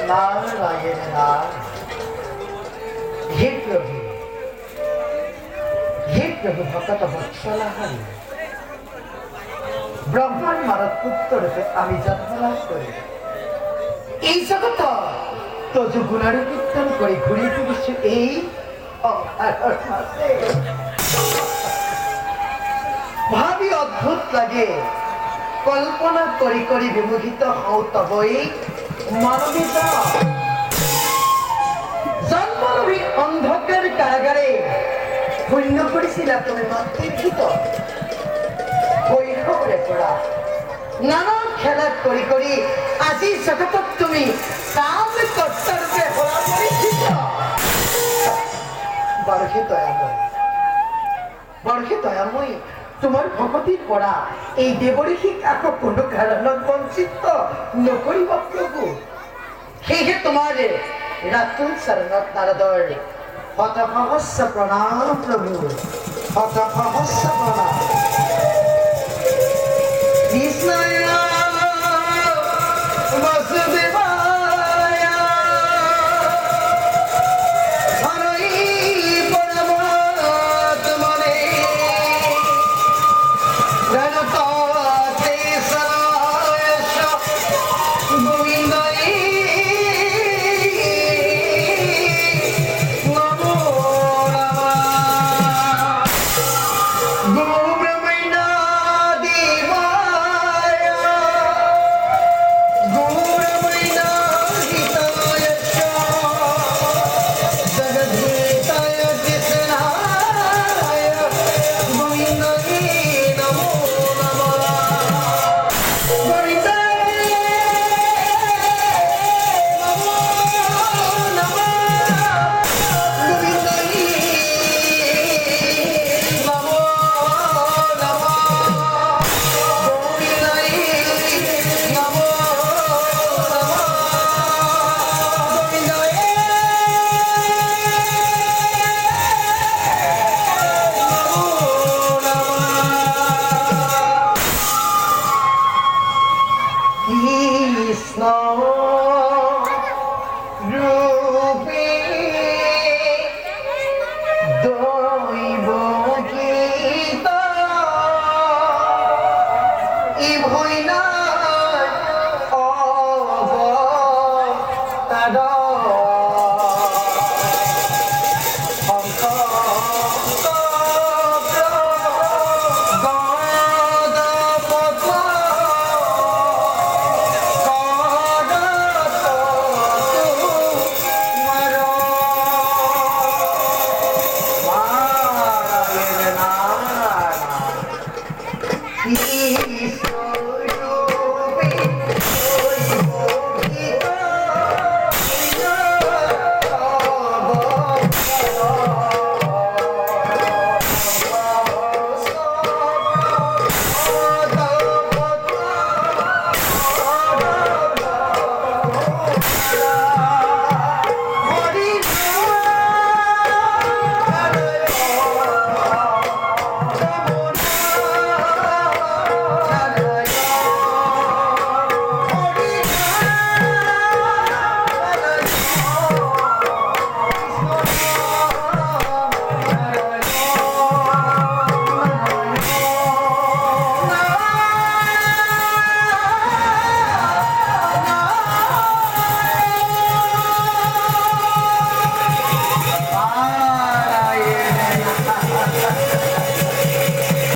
नारायण नाथ हे प्रभु भक्त वत्सला हरि ब्रह्मांड मारत पुत्र रूपे आमी जन्म लाभ करी এই জগত তজু গুণার কীর্তন করে ঘুরে ফিরেছে এই অন্ধকার মাঝে ভাবি অদ্ভুত লাগে কল্পনা করি করি বিমোহিত হও তবই মানবিত জন্মরূপী অন্ধকার কারাগারে পুণ্য করেছিলা তুমি মাতৃভূত কৈশোরে পড়া নানা খেলা করি করি আজি জগতত তুমি কাম কর্তারূপে হলা পরিচিত বর্ষে দয়াময়ী তোমার ভগতির পড়া এই দেবঋষিক আকৌ কোনো কাৰণত বঞ্চিত নকৰিব প্ৰভু সেয়েহে তোমাৰ ৰাতুল চৰণত নাৰদৰ শতসহস্ৰ প্ৰণাম প্ৰভু শতসহস্ৰ প্ৰণাম কৃষ্ণয় বসুদেবায় হরৈ পরমাত্মনে প্রণতোতেশ্বরায় গোবিন্দায় নমো নমঃ Peace.